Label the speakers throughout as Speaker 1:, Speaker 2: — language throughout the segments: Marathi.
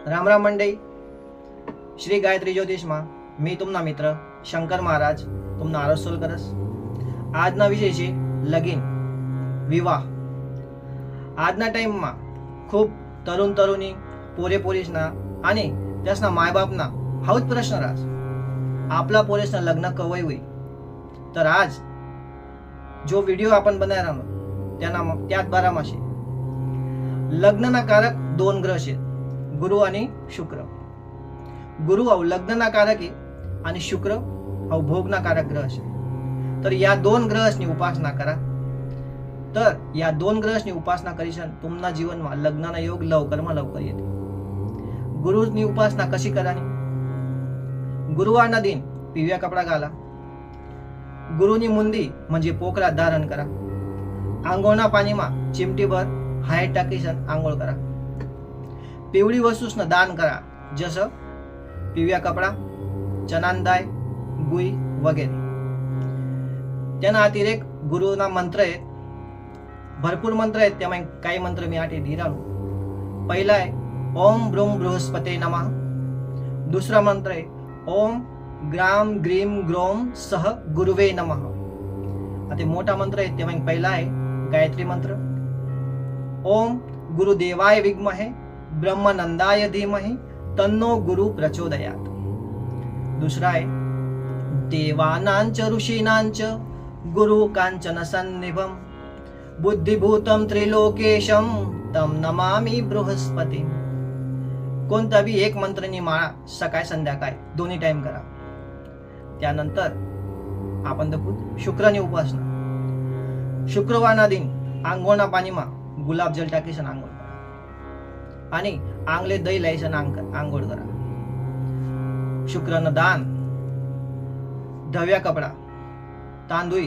Speaker 1: राम राम मंडई. श्री गायत्री ज्योतिष में मी तुमना मित्र शंकर महाराज तुमना आरसोल करस. આજના વિષય છે લગીન, વિવાહ. આજના ટાઈમમાં ખૂબ તરુણ તરુણી પોરે પોલીસના आणि त्यासना मायबापना हाच प्रश्न राहस, आपला पोरेसना लग्न कवय होई. तर आज जो व्हिडिओ आपण बनाय राहलो त्यात बारामा છે. लग्नना कारक दोन ग्रह છે, गुरु आणि शुक्र. गुरु हा लग्नना कारक आहे आणि शुक्र हा भोगना कारक ग्रह છે. तर या दोन ग्रहसनी उपासना करा. तर या दोन ग्रहसनी उपासना करीशन तुमना जीवनमा लग्नना योग लवकरमा लवकर येते. गुरुनी उपासना कशी करानी? गुरुवारना दिन पिवळ्या कपडा घाला. गुरुनी मुंदी म्हणजे पोकळा धारण करा. आंघोळना पाणीमा चिमटीभर हळद टाकीसन आंघोळ करा. पिवळी वस्तूसनं दान करा, जसं पिवळ्या कपडा, चनांदाय, गुई वगैरे. त्याना अतिरेक गुरुना मंत्र आहेत, भरपूर मंत्र आहेत. त्यामुळे काही मंत्र मी आठी धीराणू. पहिला आहे ओम ब्रूम बृहस्पते नमः. दुसरा मंत्र आहे ओम ग्राम ग्रीम ग्रोम सह गुरुवे नमः. आता मोठा मंत्र आहे त्यामुळे पहिला आहे गायत्री मंत्र. ओम गुरुदेवाय विद्महे ब्रह्मनंदाय धीमहि तन्नो गुरु प्रचोदयात. दुसरा आहे देवानांच ऋषीनांच गुरु कांचन सन्निभम बुद्धिभूतम त्रिलोकेशम तम नमामि बृहस्पती. कोणता भी एक मंत्रनी माळा सकाळ संध्याकाळ दोन्ही टाइम करा. त्यानंतर आपण दाखवू शुक्रनी उपासना. शुक्रवारना दिन आंघोळना पाणीमा गुलाबजल टाकीसन आंघोळ करा आणि आंगले दही लायसन आंघोळ करा. शुक्रनं दान धव्या कपडा, तांदूळ,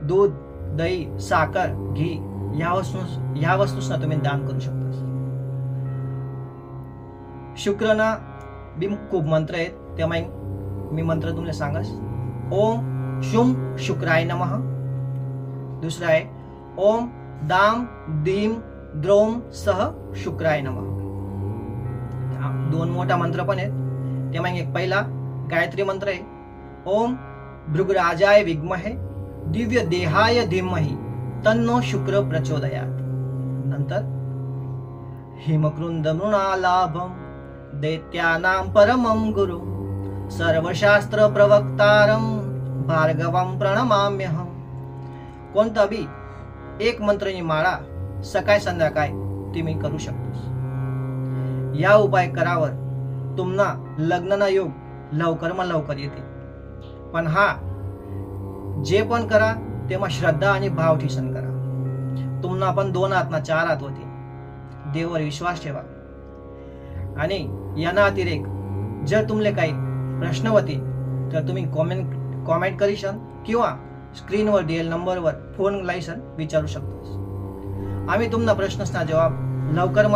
Speaker 1: दूध, दही, साखर, घी ह्या वस्तूसना तुम्ही दान करू शकता. शुक्रना बी खूप मंत्र आहेत, त्यामुळे मी मंत्र तुम्हाला सांगस. ओम शुम शुक्राय नमः. दुसरा आहे ओम दाम दीम द्रोम सह शुक्राय नमः. दोन मोठा मंत्र पण आहेत, त्यामुळे एक पहिला गायत्री मंत्र आहे ओम भृगराजाय विद्महे दिव्य देहाय धीमहि तन्नो शुक्र प्रचोदयात. नंतर हिमकृंद मृणालाभम दैत्यानां परमं गुरु सर्वशास्त्र प्रवक्तारं भार्गवं प्रणमाम्यहं. कोणता भी एक मंत्रनी माळा सकाळ संध्याकाळ तुम्ही करू शकतोस. या उपाय करावर तुमना लग्नना योग लवकर लवकर येते. पण हा जे पण करा तेव्हा श्रद्धा आणि भाव ठेसन करा. तुमना पण 2 हात ना 4 हात होते. देवावर विश्वास ठेवा. आणि याना अतिरेक जर तुमले काही प्रश्न होते तर तुम्ही कॉमेंट करीशन किंवा स्क्रीनवर दिलेल्या नंबरवर फोन लायसन विचारू शकतो. आम्ही तुमना प्रश्नसना जवाब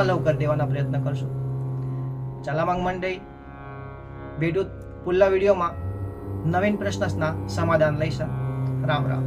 Speaker 1: लवकर देवाना प्रयत्न करसो. चला मग मंडळी, भेटू पुढल्या व्हिडिओमा नवीन प्रश्नसना समाधान लायसन. राम राम.